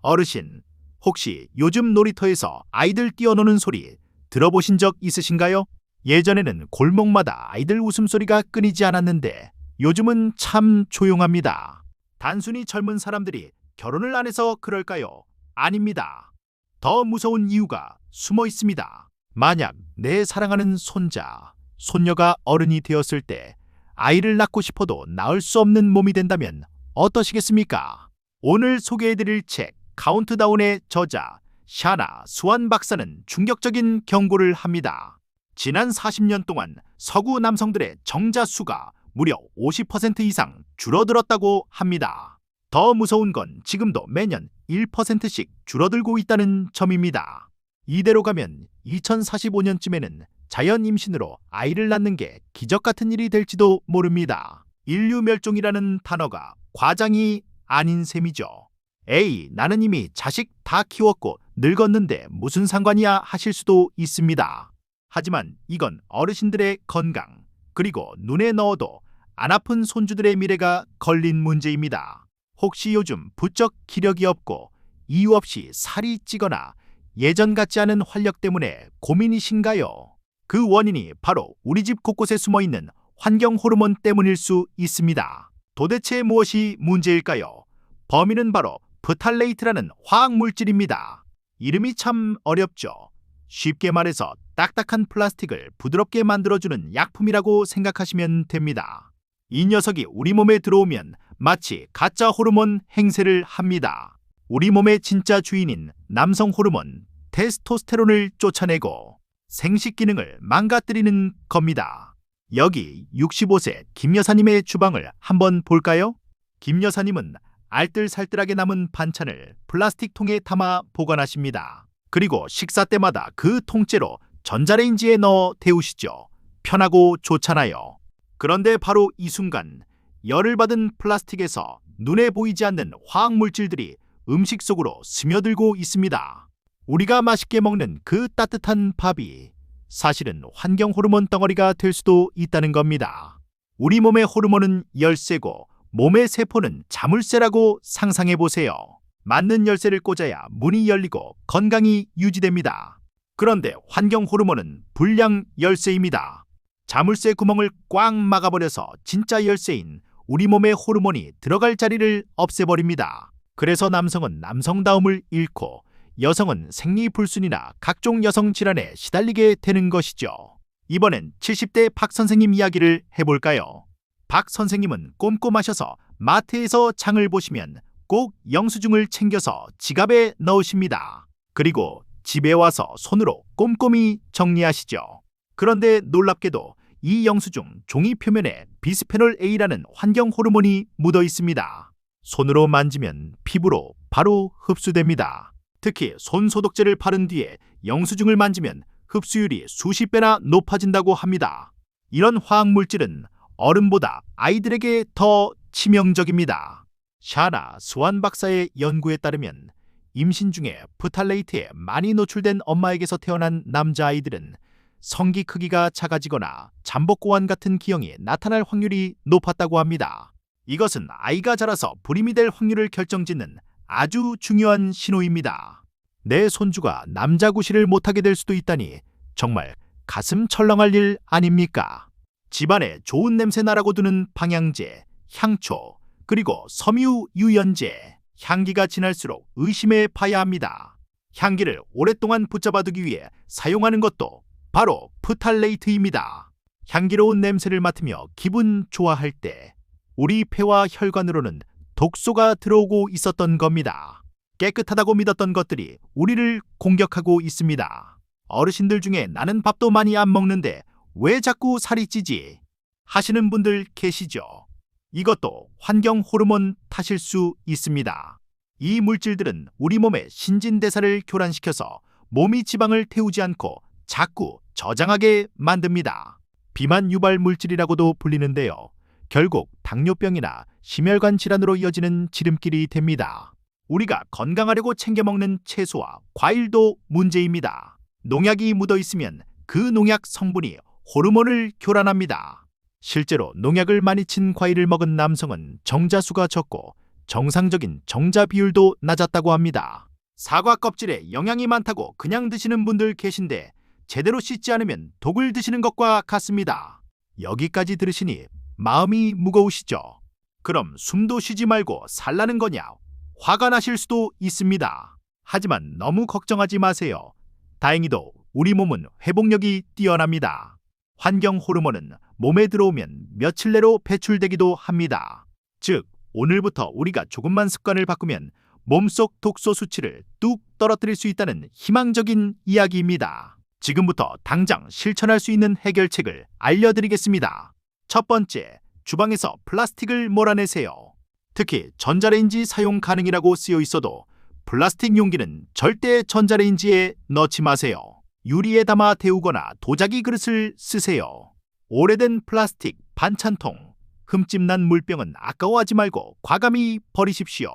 어르신, 혹시 요즘 놀이터에서 아이들 뛰어노는 소리 들어보신 적 있으신가요? 예전에는 골목마다 아이들 웃음소리가 끊이지 않았는데 요즘은 참 조용합니다. 단순히 젊은 사람들이 결혼을 안 해서 그럴까요? 아닙니다. 더 무서운 이유가 숨어 있습니다. 만약 내 사랑하는 손자, 손녀가 어른이 되었을 때 아이를 낳고 싶어도 낳을 수 없는 몸이 된다면 어떠시겠습니까? 오늘 소개해드릴 책 카운트다운의 저자 샤나 스완 박사는 충격적인 경고를 합니다. 지난 40년 동안 서구 남성들의 정자 수가 무려 50% 이상 줄어들었다고 합니다. 더 무서운 건 지금도 매년 1%씩 줄어들고 있다는 점입니다. 이대로 가면 2045년쯤에는 자연 임신으로 아이를 낳는 게 기적 같은 일이 될지도 모릅니다. 인류 멸종이라는 단어가 과장이 아닌 셈이죠. 에이, 나는 이미 자식 다 키웠고 늙었는데 무슨 상관이야 하실 수도 있습니다. 하지만 이건 어르신들의 건강, 그리고 눈에 넣어도 안 아픈 손주들의 미래가 걸린 문제입니다. 혹시 요즘 부쩍 기력이 없고 이유 없이 살이 찌거나 예전 같지 않은 활력 때문에 고민이신가요? 그 원인이 바로 우리 집 곳곳에 숨어있는 환경 호르몬 때문일 수 있습니다. 도대체 무엇이 문제일까요? 범인은 바로 프탈레이트라는 화학 물질입니다. 이름이 참 어렵죠. 쉽게 말해서 딱딱한 플라스틱을 부드럽게 만들어주는 약품이라고 생각하시면 됩니다. 이 녀석이 우리 몸에 들어오면 마치 가짜 호르몬 행세를 합니다. 우리 몸의 진짜 주인인 남성 호르몬 테스토스테론을 쫓아내고 생식 기능을 망가뜨리는 겁니다. 여기 65세 김 여사님의 주방을 한번 볼까요? 김 여사님은 알뜰살뜰하게 남은 반찬을 플라스틱 통에 담아 보관하십니다. 그리고 식사 때마다 그 통째로 전자레인지에 넣어 데우시죠. 편하고 좋잖아요. 그런데 바로 이 순간 열을 받은 플라스틱에서 눈에 보이지 않는 화학물질들이 음식 속으로 스며들고 있습니다. 우리가 맛있게 먹는 그 따뜻한 밥이 사실은 환경 호르몬 덩어리가 될 수도 있다는 겁니다. 우리 몸의 호르몬은 열쇠고 몸의 세포는 자물쇠라고 상상해 보세요. 맞는 열쇠를 꽂아야 문이 열리고 건강이 유지됩니다. 그런데 환경 호르몬은 불량 열쇠입니다. 자물쇠 구멍을 꽉 막아버려서 진짜 열쇠인 우리 몸의 호르몬이 들어갈 자리를 없애버립니다. 그래서 남성은 남성다움을 잃고 여성은 생리불순이나 각종 여성 질환에 시달리게 되는 것이죠. 이번엔 70대 박 선생님 이야기를 해볼까요? 박 선생님은 꼼꼼하셔서 마트에서 장을 보시면 꼭 영수증을 챙겨서 지갑에 넣으십니다. 그리고 집에 와서 손으로 꼼꼼히 정리하시죠. 그런데 놀랍게도 이 영수증 종이 표면에 비스페놀 A라는 환경 호르몬이 묻어 있습니다. 손으로 만지면 피부로 바로 흡수됩니다. 특히 손 소독제를 바른 뒤에 영수증을 만지면 흡수율이 수십 배나 높아진다고 합니다. 이런 화학물질은 어른보다 아이들에게 더 치명적입니다. 샤나 스완 박사의 연구에 따르면 임신 중에 프탈레이트에 많이 노출된 엄마에게서 태어난 남자아이들은 성기 크기가 작아지거나 잠복고환 같은 기형이 나타날 확률이 높았다고 합니다. 이것은 아이가 자라서 불임이 될 확률을 결정짓는 아주 중요한 신호입니다. 내 손주가 남자구실을 못하게 될 수도 있다니 정말 가슴 철렁할 일 아닙니까? 집안에 좋은 냄새 나라고 두는 방향제, 향초, 그리고 섬유 유연제, 향기가 진할수록 의심해 봐야 합니다. 향기를 오랫동안 붙잡아두기 위해 사용하는 것도 바로 프탈레이트입니다. 향기로운 냄새를 맡으며 기분 좋아할 때 우리 폐와 혈관으로는 독소가 들어오고 있었던 겁니다. 깨끗하다고 믿었던 것들이 우리를 공격하고 있습니다. 어르신들 중에 나는 밥도 많이 안 먹는데 왜 자꾸 살이 찌지? 하시는 분들 계시죠? 이것도 환경 호르몬 탓일 수 있습니다. 이 물질들은 우리 몸의 신진대사를 교란시켜서 몸이 지방을 태우지 않고 자꾸 저장하게 만듭니다. 비만 유발 물질이라고도 불리는데요. 결국 당뇨병이나 심혈관 질환으로 이어지는 지름길이 됩니다. 우리가 건강하려고 챙겨 먹는 채소와 과일도 문제입니다. 농약이 묻어 있으면 그 농약 성분이 호르몬을 교란합니다. 실제로 농약을 많이 친 과일을 먹은 남성은 정자수가 적고 정상적인 정자 비율도 낮았다고 합니다. 사과 껍질에 영양이 많다고 그냥 드시는 분들 계신데 제대로 씻지 않으면 독을 드시는 것과 같습니다. 여기까지 들으시니 마음이 무거우시죠? 그럼 숨도 쉬지 말고 살라는 거냐? 화가 나실 수도 있습니다. 하지만 너무 걱정하지 마세요. 다행히도 우리 몸은 회복력이 뛰어납니다. 환경 호르몬은 몸에 들어오면 며칠 내로 배출되기도 합니다. 즉, 오늘부터 우리가 조금만 습관을 바꾸면 몸속 독소 수치를 뚝 떨어뜨릴 수 있다는 희망적인 이야기입니다. 지금부터 당장 실천할 수 있는 해결책을 알려드리겠습니다. 첫 번째, 주방에서 플라스틱을 몰아내세요. 특히 전자레인지 사용 가능이라고 쓰여 있어도 플라스틱 용기는 절대 전자레인지에 넣지 마세요. 유리에 담아 데우거나 도자기 그릇을 쓰세요. 오래된 플라스틱 반찬통, 흠집난 물병은 아까워하지 말고 과감히 버리십시오.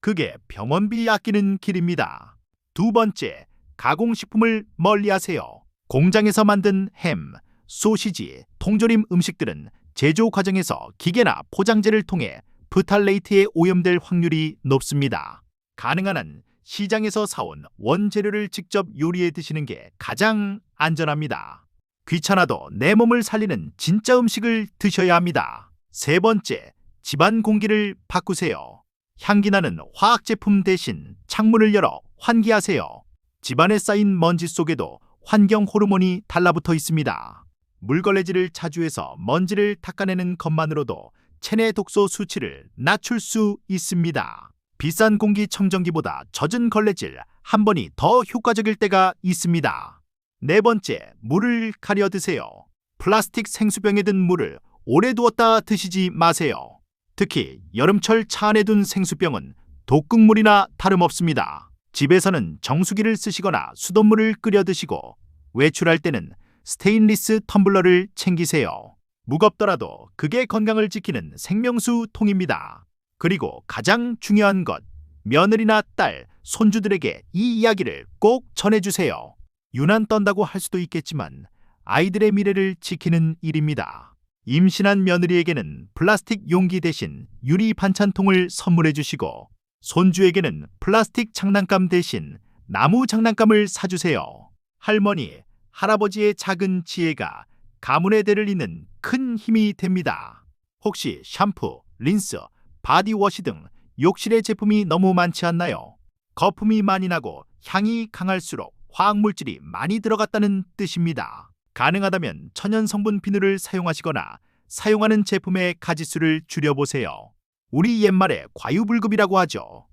그게 병원비 아끼는 길입니다. 두 번째, 가공식품을 멀리하세요. 공장에서 만든 햄, 소시지, 통조림 음식들은 제조 과정에서 기계나 포장재를 통해 프탈레이트에 오염될 확률이 높습니다. 가능한 한 시장에서 사온 원재료를 직접 요리해 드시는 게 가장 안전합니다. 귀찮아도 내 몸을 살리는 진짜 음식을 드셔야 합니다. 세 번째, 집안 공기를 바꾸세요. 향기나는 화학제품 대신 창문을 열어 환기하세요. 집안에 쌓인 먼지 속에도 환경 호르몬이 달라붙어 있습니다. 물걸레질을 자주 해서 먼지를 닦아내는 것만으로도 체내 독소 수치를 낮출 수 있습니다. 비싼 공기청정기보다 젖은 걸레질 한 번이 더 효과적일 때가 있습니다. 네 번째, 물을 가려 드세요. 플라스틱 생수병에 든 물을 오래 두었다 드시지 마세요. 특히 여름철 차 안에 둔 생수병은 독극물이나 다름없습니다. 집에서는 정수기를 쓰시거나 수돗물을 끓여 드시고 외출할 때는 스테인리스 텀블러를 챙기세요. 무겁더라도 그게 건강을 지키는 생명수 통입니다. 그리고 가장 중요한 것, 며느리나 딸, 손주들에게 이 이야기를 꼭 전해주세요. 유난 떤다고 할 수도 있겠지만 아이들의 미래를 지키는 일입니다. 임신한 며느리에게는 플라스틱 용기 대신 유리 반찬통을 선물해 주시고 손주에게는 플라스틱 장난감 대신 나무 장난감을 사주세요. 할머니, 할아버지의 작은 지혜가 가문의 대를 잇는 큰 힘이 됩니다. 혹시 샴푸, 린스, 바디워시 등 욕실의 제품이 너무 많지 않나요? 거품이 많이 나고 향이 강할수록 화학물질이 많이 들어갔다는 뜻입니다. 가능하다면 천연 성분 비누를 사용하시거나 사용하는 제품의 가짓수를 줄여보세요. 우리 옛말에 과유불급이라고 하죠.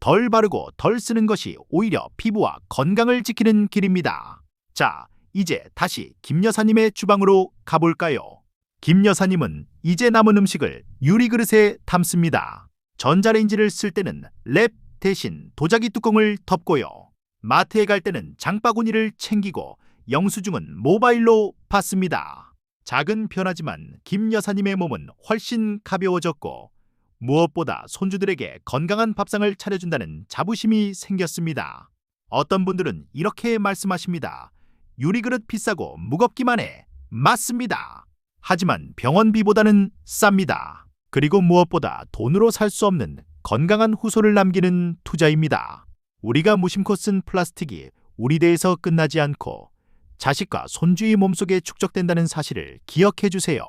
덜 바르고 덜 쓰는 것이 오히려 피부와 건강을 지키는 길입니다. 자, 이제 다시 김 여사님의 주방으로 가볼까요? 김 여사님은 이제 남은 음식을 유리 그릇에 담습니다. 전자레인지를 쓸 때는 랩 대신 도자기 뚜껑을 덮고요. 마트에 갈 때는 장바구니를 챙기고 영수증은 모바일로 받습니다. 작은 변화지만 김 여사님의 몸은 훨씬 가벼워졌고 무엇보다 손주들에게 건강한 밥상을 차려준다는 자부심이 생겼습니다. 어떤 분들은 이렇게 말씀하십니다. 유리그릇 비싸고 무겁기만 해. 맞습니다. 하지만 병원비보다는 쌉니다. 그리고 무엇보다 돈으로 살 수 없는 건강한 후손을 남기는 투자입니다. 우리가 무심코 쓴 플라스틱이 우리 대에서 끝나지 않고 자식과 손주의 몸속에 축적된다는 사실을 기억해 주세요.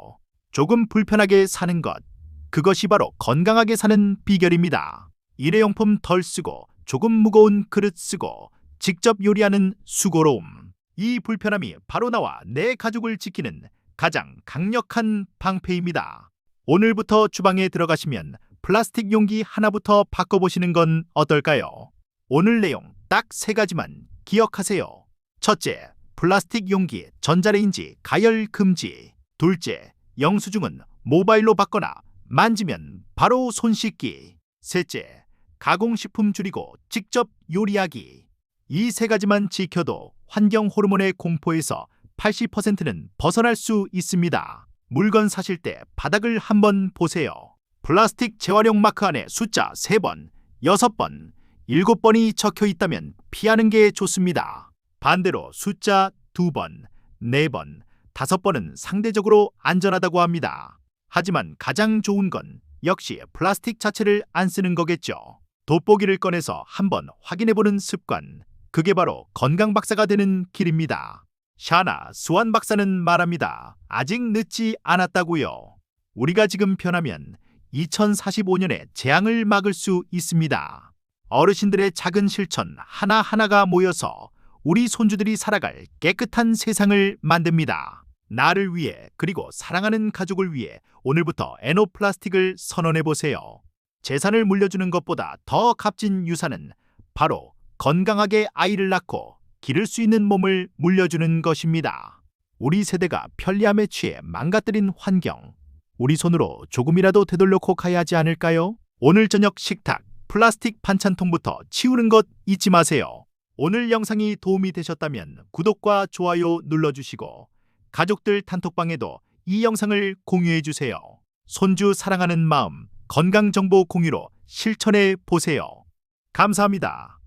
조금 불편하게 사는 것, 그것이 바로 건강하게 사는 비결입니다. 일회용품 덜 쓰고 조금 무거운 그릇 쓰고 직접 요리하는 수고로움. 이 불편함이 바로 나와 내 가족을 지키는 가장 강력한 방패입니다. 오늘부터 주방에 들어가시면 플라스틱 용기 하나부터 바꿔보시는 건 어떨까요? 오늘 내용 딱 3가지만 기억하세요. 첫째, 플라스틱 용기, 전자레인지 가열 금지. 둘째, 영수증은 모바일로 받거나 만지면 바로 손 씻기. 셋째, 가공식품 줄이고 직접 요리하기. 이 3가지만 지켜도 환경 호르몬의 공포에서 80%는 벗어날 수 있습니다. 물건 사실 때 바닥을 한번 보세요. 플라스틱 재활용 마크 안에 숫자 3번, 6번, 7번이 적혀 있다면 피하는 게 좋습니다. 반대로 숫자 2번, 4번, 5번은 상대적으로 안전하다고 합니다. 하지만 가장 좋은 건 역시 플라스틱 자체를 안 쓰는 거겠죠. 돋보기를 꺼내서 한번 확인해보는 습관. 그게 바로 건강 박사가 되는 길입니다. 샤나 스완 박사는 말합니다. 아직 늦지 않았다고요. 우리가 지금 변하면 2045년에 재앙을 막을 수 있습니다. 어르신들의 작은 실천 하나하나가 모여서 우리 손주들이 살아갈 깨끗한 세상을 만듭니다. 나를 위해 그리고 사랑하는 가족을 위해 오늘부터 에노 플라스틱을 선언해보세요. 재산을 물려주는 것보다 더 값진 유산은 바로 건강하게 아이를 낳고 기를 수 있는 몸을 물려주는 것입니다. 우리 세대가 편리함에 취해 망가뜨린 환경, 우리 손으로 조금이라도 되돌려고 가야 하지 않을까요? 오늘 저녁 식탁, 플라스틱 반찬통부터 치우는 것 잊지 마세요. 오늘 영상이 도움이 되셨다면 구독과 좋아요 눌러주시고 가족들 단톡방에도 이 영상을 공유해주세요. 손주 사랑하는 마음, 건강정보 공유로 실천해 보세요. 감사합니다.